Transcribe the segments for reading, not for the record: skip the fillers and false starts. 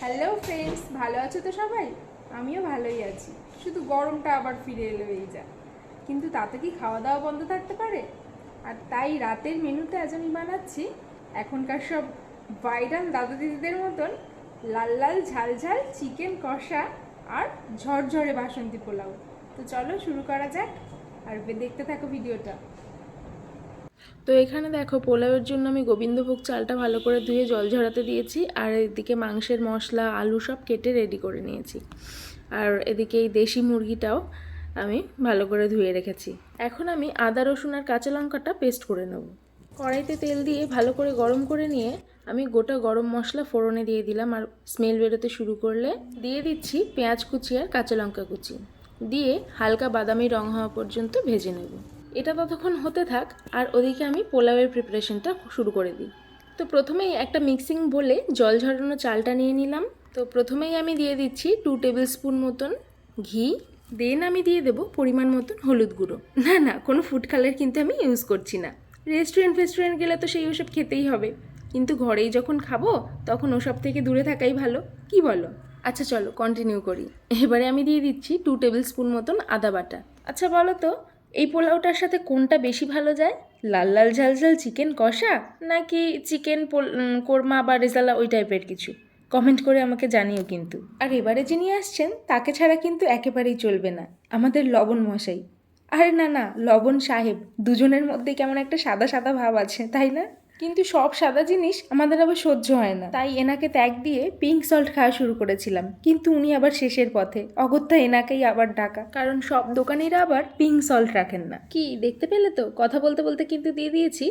Hello friends, ভালো আছো তো সবাই? আমিও ভালোই আছি। শুধু গরমটা আবার ফিরে এলো এই যা। কিন্তু তাতে কি খাওয়া দাওয়া বন্ধ থাকতে পারে? আর তাই রাতের মেনুতে আজ আমি বানাচ্ছি এখনকার সব ভাইরাল দাদা দিদিদের মতন লাল লাল ঝাল ঝাল চিকেন কষা আর ঝরঝরে বাসন্তী পোলাও। তো চলো শুরু করা যাক, আর দেখতে থাকো ভিডিওটা। তো এখানে দেখো, পোলাওয়ের জন্য আমি গোবিন্দভোগ চালটা ভালো করে ধুয়ে জল ঝরাতে দিয়েছি, আর এদিকে মাংসের মশলা আলু সব কেটে রেডি করে নিয়েছি। আর এদিকে এই দেশি মুরগিটাও আমি ভালো করে ধুয়ে রেখেছি। এখন আমি আদা রসুন আর কাঁচা লঙ্কাটা পেস্ট করে নেব। কড়াইতে তেল দিয়ে ভালো করে গরম করে নিয়ে আমি গোটা গরম মশলা ফোড়নে দিয়ে দিলাম, আর স্মেল বেরোতে শুরু করলে দিয়ে দিচ্ছি পেঁয়াজ কুচি আর কাঁচা লঙ্কা কুচি, দিয়ে হালকা বাদামি রং হওয়া পর্যন্ত ভেজে নেব। এটা ততক্ষণ হতে থাক, আর ওদিকে আমি পোলাওয়ের প্রিপারেশনটা শুরু করে দিই। তো প্রথমেই একটা মিক্সিং বলে জল ঝরানো চালটা নিয়ে নিলাম। তো প্রথমেই আমি দিয়ে দিচ্ছি 2 টেবিল স্পুন মতন ঘি। দেন আমি দিয়ে দেবো পরিমাণ মতন হলুদ গুঁড়ো। না, কোনো ফুড কালার কিন্তু আমি ইউজ করছি না। রেস্টুরেন্ট গেলে তো সেই ওসব খেতেই হবে, কিন্তু ঘরেই যখন খাবো তখন ওসব থেকে দূরে থাকাই ভালো, কি বলো? আচ্ছা চলো কন্টিনিউ করি। এবারে আমি দিয়ে দিচ্ছি 2 টেবিল স্পুন মতন আদা বাটা। আচ্ছা বলো তো, এই পোলাওটার সাথে কোনটা বেশি ভালো যায়? লাল লাল ঝাল ঝাল চিকেন কষা, নাকি চিকেন কোরমা বা রেজালা ওই টাইপের কিছু? কমেন্ট করে আমাকে জানিও কিন্তু। আর এবারে যিনি আসছেন তাকে ছাড়া কিন্তু একেবারেই চলবে না, আমাদের লবণ মশাই। আরে না, লবণ সাহেব। দুজনের মধ্যে কেমন একটা সাদা সাদা ভাব আছে, তাই না? কিন্তু সব সাদা জিনিস আমাদের আবার সহ্য হয় না, তাই এনাকে ত্যাগ দিয়ে পিঙ্ক সল্ট খাওয়া শুরু করেছিলাম। কিন্তু উনি আবার শেষের পথে, অগত্যা এনাকেই আবার ডাকা, কারণ সব দোকানিরা আবার পিঙ্ক সল্ট রাখেন না। কি দেখতে পেলে তো, কথা বলতে বলতে কিন্তু দিয়ে দিয়েছি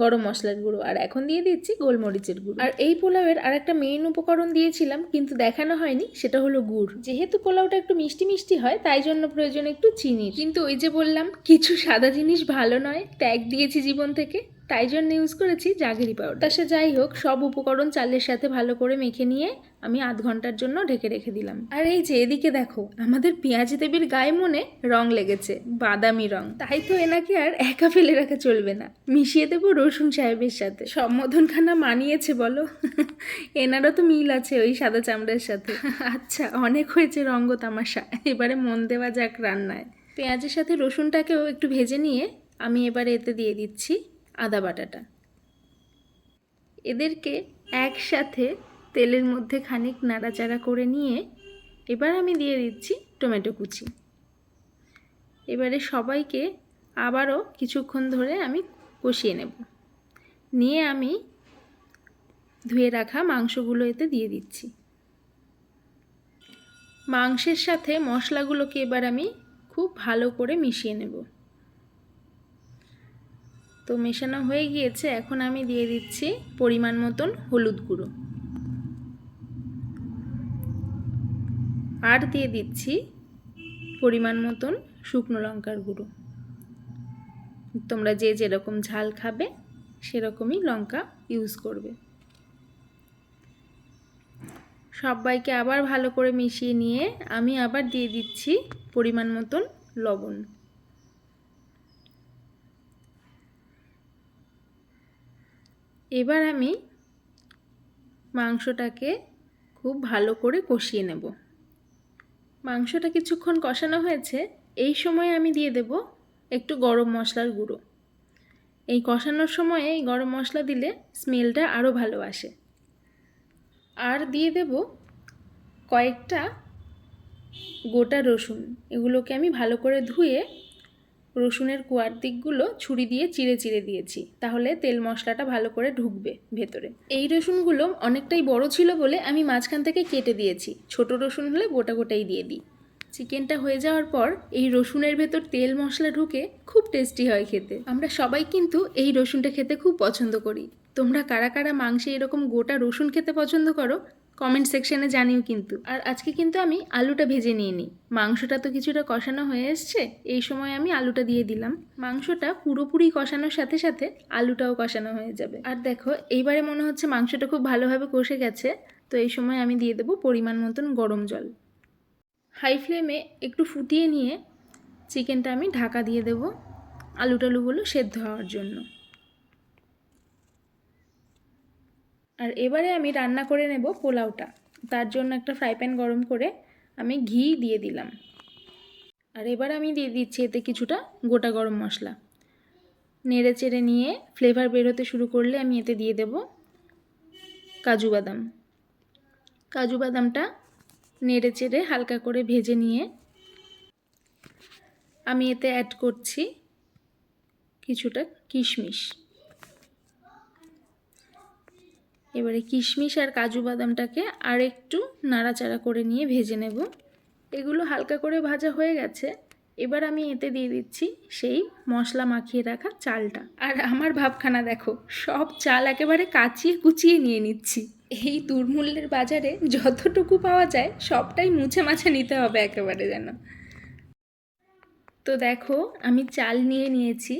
গরম মশলার গুঁড়ো, আর এখন দিয়ে দিচ্ছি গোলমরিচের গুঁড়ো। আর এই পোলাওয়ের আর একটা মেইন উপকরণ দিয়েছিলাম কিন্তু দেখানো হয়নি, সেটা হলো গুড়। যেহেতু পোলাওটা একটু মিষ্টি মিষ্টি হয়, তাই জন্য প্রয়োজন একটু চিনি। কিন্তু ওই যে বললাম, কিছু সাদা জিনিস ভালো নয়, ত্যাগ দিয়েছি জীবন থেকে, তাই জন্য ইউজ করেছি জাগেরি পাউডার। তা সে যাই হোক, সব উপকরণ চালের সাথে ভালো করে মেখে নিয়ে আমি আধ ঘন্টার জন্য ঢেকে রেখে দিলাম। আর এই যে এদিকে দেখো, আমাদের পেঁয়াজি দেবীর গায়ে মনে রং লেগেছে, বাদামি রং। তাই তো এনাকে আর একা ফেলে রাখা চলবে না, মিশিয়ে দেবো রসুন সাহেবের সাথে। সম্বোধনখানা মানিয়েছে বলো? এনারও তো মিল আছে ওই সাদা চামড়ার সাথে। আচ্ছা, অনেক হয়েছে রঙ্গ তামাশা, এবারে মন দেওয়া যাক রান্নায়। পেঁয়াজের সাথে রসুনটাকেও একটু ভেজে নিয়ে আমি এবারে এতে দিয়ে দিচ্ছি আদা বাটাটা। এদেরকে একসাথে তেলের মধ্যে খানিক নাড়াচাড়া করে নিয়ে এবার আমি দিয়ে দিচ্ছি টমেটো কুচি। এবারে সবাইকে আবারও কিছুক্ষণ ধরে আমি কষিয়ে নেব। নিয়ে আমি ধুয়ে রাখা মাংসগুলো এতে দিয়ে দিচ্ছি। মাংসের সাথে মশলাগুলোকে এবার আমি খুব ভালো করে মিশিয়ে নেব। তো মেশানো হয়ে গিয়েছে, এখন আমি দিয়ে দিচ্ছি পরিমাণ মতন হলুদ গুঁড়ো, আর দিয়ে দিচ্ছি পরিমাণ মতন শুকনো লঙ্কার গুঁড়ো। তোমরা যে যেরকম ঝাল খাবে সেরকমই লঙ্কা ইউজ করবে। সবাইকে আবার ভালো করে মিশিয়ে নিয়ে আমি আবার দিয়ে দিচ্ছি পরিমাণ মতন লবণ। এবার আমি মাংসটাকে খুব ভালো করে কষিয়ে নেব। মাংসটা কিছুক্ষণ কষানো হয়েছে, এই সময় আমি দিয়ে দেব একটু গরম মশলার গুঁড়ো। এই কষানোর সময়ে এই গরম মশলা দিলে স্মেলটা আরও ভালো আসে। আর দিয়ে দেব কয়েকটা গোটা রসুন। এগুলোকে আমি ভালো করে ধুয়ে রসুনের কোয়ার দিকগুলো ছুরি দিয়ে চিড়ে চিড়ে দিয়েছি, তাহলে তেল মশলাটা ভালো করে ঢুকবে ভেতরে। এই রসুনগুলো অনেকটাই বড় ছিল বলে আমি মাঝখান থেকে কেটে দিয়েছি, ছোট রসুন হলে গোটা গোটাই দিয়ে দিই। চিকেনটা হয়ে যাওয়ার পর এই রসুনের ভেতর তেল মশলা ঢুকে খুব টেস্টি হয় খেতে। আমরা সবাই কিন্তু এই রসুনটা খেতে খুব পছন্দ করি। তোমরা কারা কারা মাংসে এরকম গোটা রসুন খেতে পছন্দ করো কমেন্ট সেকশনে জানিও কিন্তু। আর আজকে কিন্তু আমি আলুটা ভেজে নিয়ে নিই। মাংসটা তো কিছুটা কষানো হয়ে এসছে, এই সময় আমি আলুটা দিয়ে দিলাম। মাংসটা পুরোপুরি কষানোর সাথে সাথে আলুটাও কষানো হয়ে যাবে। আর দেখো, এইবারে মনে হচ্ছে মাংসটা খুব ভালোভাবে কষে গেছে। তো এই সময় আমি দিয়ে দেবো পরিমাণ মতন গরম জল। হাই ফ্লেমে একটু ফুটিয়ে নিয়ে চিকেনটা আমি ঢাকা দিয়ে দেব আলু টালুগুলো সেদ্ধ হওয়ার জন্য। আর এবারে আমি রান্না করে নেব পোলাওটা। তার জন্য একটা ফ্রাই প্যান গরম করে আমি ঘি দিয়ে দিলাম। আর এবার আমি দিয়ে দিচ্ছি এতে কিছুটা গোটা গরম মশলা। নেড়ে চেড়ে নিয়ে ফ্লেভার বের হতে শুরু করলে আমি এতে দিয়ে দেব কাজু বাদাম। কাজু বাদামটা নেড়ে চেড়ে হালকা করে ভেজে নিয়ে আমি এতে অ্যাড করছি কিছুটা কিশমিশ। এবারে কিশমিশ আর কাজু বাদামটাকে আর একটু নাড়াচাড়া করে নিয়ে ভেজে নেব। এগুলো হালকা করে ভাজা হয়ে গেছে। এবার আমি এতে দিয়ে দিচ্ছি সেই মশলা মাখিয়ে রাখা চালটা। আর আমার ভাবখানা দেখো, সব চাল একেবারে কাচিয়ে কুচিয়ে নিয়ে নিচ্ছি। এই দুর্মূল্যের বাজারে যতটুকু পাওয়া যায় সবটাই মুছে মাছে নিতে হবে একেবারে যেন। তো দেখো আমি চাল নিয়ে নিয়েছি,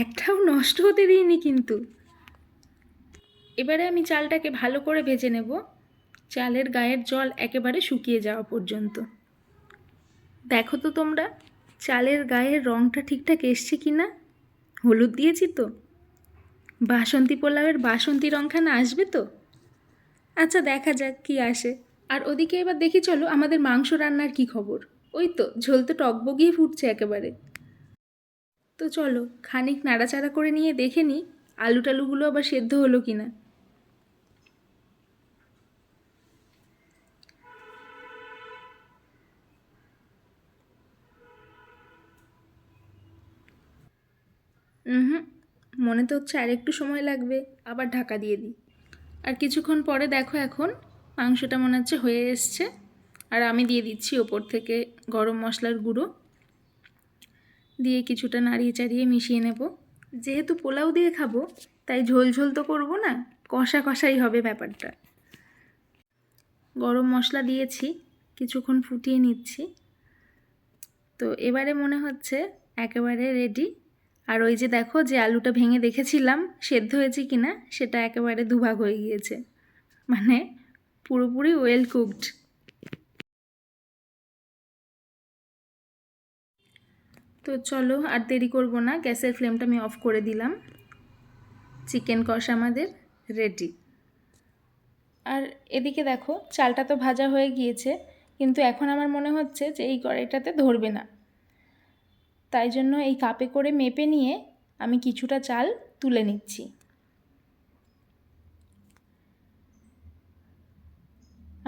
একটাও নষ্ট হতে দিইনি কিন্তু। এবারে আমি চালটাকে ভালো করে ভেজে নেব, চালের গায়ের জল একেবারে শুকিয়ে যাওয়া পর্যন্ত। দেখো তো তোমরা চালের গায়ের রঙটা ঠিকঠাক এসছে কি না? হলুদ দিয়েছি তো? বাসন্তী পোলাওয়ের বাসন্তী রঙখানা আসবে তো? আচ্ছা দেখা যাক কি আসে। আর ওদিকে এবার দেখি চলো আমাদের মাংস রান্নার কি খবর। ওই তো ঝোল তো টকবগিয়ে ফুটছে একেবারে। তো চলো খানিক নাড়াচাড়া করে নিয়ে দেখে নিই আলু টালুগুলো আবার সেদ্ধ হলো কি না। মনে তো হচ্ছে আর একটু সময় লাগবে, আবার ঢাকা দিয়ে দিই। আর কিছুক্ষণ পরে দেখো এখন মাংসটা মনে হচ্ছে হয়ে এসছে। আর আমি দিয়ে দিচ্ছি ওপর থেকে গরম মশলার গুঁড়ো, দিয়ে কিছুটা নাড়িয়ে চাড়িয়ে মিশিয়ে নেব। যেহেতু পোলাও দিয়ে খাবো তাই ঝোল ঝোল তো করবো না, কষা কষাই হবে ব্যাপারটা। গরম মশলা দিয়েছি, কিছুক্ষণ ফুটিয়ে নিচ্ছি। তো এবারে মনে হচ্ছে একেবারে রেডি। আর ওই যে দেখো যে আলুটা ভেঙে দেখেছিলাম সেদ্ধ হয়েছে কি না, সেটা একেবারে দুভাগ হয়ে গিয়েছে, মানে পুরোপুরি ওয়েল কুকড। তো চলো আর দেরি করব না, গ্যাসের ফ্লেমটা আমি অফ করে দিলাম। চিকেন কষা আমাদের রেডি। আর এদিকে দেখো চালটা তো ভাজা হয়ে গিয়েছে, কিন্তু এখন আমার মনে হচ্ছে যে এই কড়াইটাতে ধরবে না। তাই জন্য এই কাপে করে মেপে নিয়ে আমি কিছুটা চাল তুলে নিচ্ছি।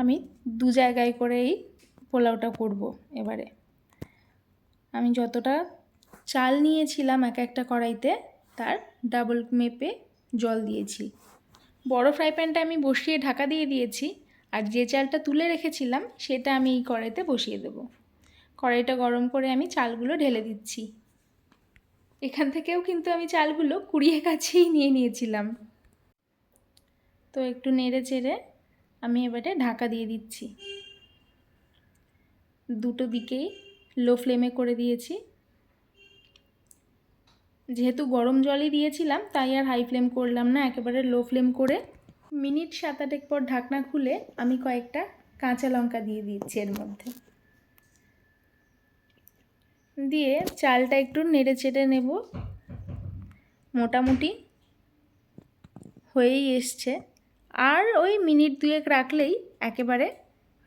আমি দু জায়গায় করে এই পোলাওটা করব। এবারে আমি যতটা চাল নিয়েছিলাম এক একটা কড়াইতে তার ডাবল মেপে জল দিয়েছি। বড় ফ্রাই প্যানটা আমি বসিয়ে ঢাকা দিয়ে দিয়েছি, আর যে চালটা তুলে রেখেছিলাম সেটা আমি এই কড়াইতে বসিয়ে দেব। কড়াইটা গরম করে আমি চালগুলো ঢেলে দিচ্ছি। এখান থেকেও কিন্তু আমি চালগুলো কুড়িয়ে কাছেই নিয়ে নিয়েছিলাম। তো একটু নেড়ে চেড়ে আমি এবারে ঢাকা দিয়ে দিচ্ছি। দুটো দিকেই লো ফ্লেমে করে দিয়েছি। যেহেতু গরম জলই দিয়েছিলাম তাই আর হাই ফ্লেম করলাম না, একেবারে লো ফ্লেম করে মিনিট 7-8 পর ঢাকনা খুলে আমি কয়েকটা কাঁচা লঙ্কা দিয়ে দিচ্ছি এর মধ্যে। দিয়ে চালটা একটু নেড়ে চেড়ে নেব। মোটামুটি হয়েই এসছে, আর ওই মিনিট 2 রাখলেই একেবারে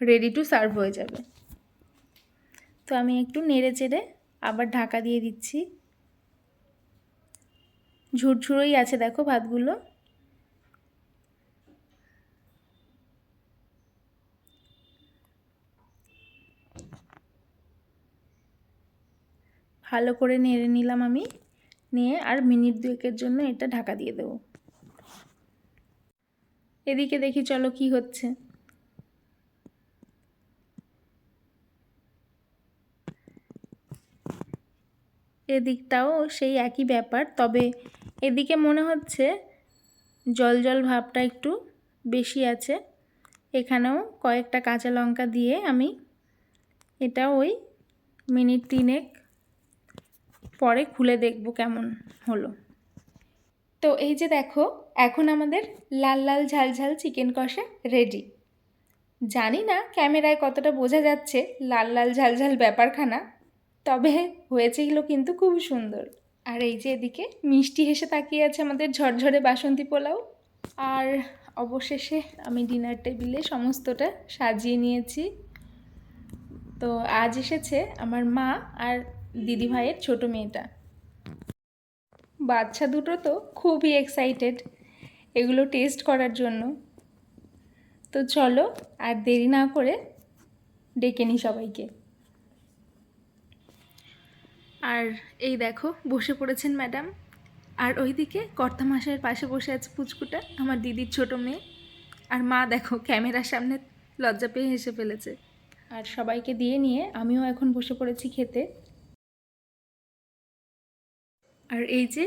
রেডি টু সার্ভ হয়ে যাবে। তো আমি একটু নেড়ে চেড়ে আবার ঢাকা দিয়ে দিচ্ছি। ঝুরঝুরোই আছে দেখো ভাতগুলো। ভালো করে নেড়ে নিলাম আমি, নিয়ে আর মিনিট 2 জন্য এটা ঢাকা দিয়ে দেব। এদিকে দেখি চলো কি হচ্ছে। এদিকটাও সেই একই ব্যাপার, তবে এদিকে মনে হচ্ছে জল জল ভাবটা একটু বেশি আছে। এখানেও কয়েকটা কাঁচা লঙ্কা দিয়ে আমি এটা ওই মিনিট 3 পরে খুলে দেখব কেমন হলো। তো এই যে দেখো এখন আমাদের লাল লাল ঝাল ঝাল চিকেন কষা রেডি। জানি না ক্যামেরায় কতটা বোঝা যাচ্ছে লাল লাল ঝাল ঝাল ব্যাপারখানা, তবে হয়েছিল কিন্তু খুব সুন্দর। আর এই যে এদিকে মিষ্টি হেসে তাকিয়ে আছে আমাদের ঝরঝরে বাসন্তী পোলাও। আর অবশেষে আমি ডিনার টেবিলে সমস্তটা সাজিয়ে নিয়েছি। তো আজ এসেছে আমার মা আর দিদি ভাইয়ের ছোটো মেয়েটা। বাচ্চা দুটো তো খুবই এক্সাইটেড এগুলো টেস্ট করার জন্য। তো চলো আর দেরি না করে ডেকে নিই সবাইকে। আর এই দেখো বসে পড়েছেন ম্যাডাম, আর ওইদিকে কর্তামশাইয়ের পাশে বসে আছে পুচকুটা, আমার দিদির ছোটো মেয়ে। আর মা দেখো ক্যামেরার সামনে লজ্জা পেয়ে হেসে ফেলেছে। আর সবাইকে দিয়ে নিয়ে আমিও এখন বসে পড়েছি খেতে। আর এই যে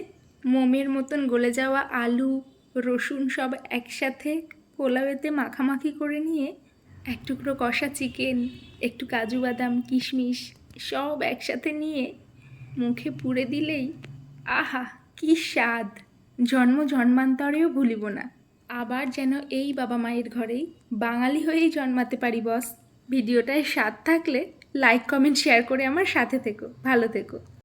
মোমের মতন গলে যাওয়া আলু রসুন সব একসাথে পোলাওতে মাখামাখি করে নিয়ে এক টুকরো কষা চিকেন, একটু কাজু বাদাম কিশমিশ সব একসাথে নিয়ে মুখে পুরে দিলেই আহা কি স্বাদ, জন্ম জন্মান্তরেও ভুলিব না। আবার যেন এই বাবা মায়ের ঘরেই বাঙালি হয়েই জন্মাতে পারি বস। ভিডিওটায় স্বাদ থাকলে লাইক কমেন্ট শেয়ার করে আমার সাথে থেকো, ভালো থেকো।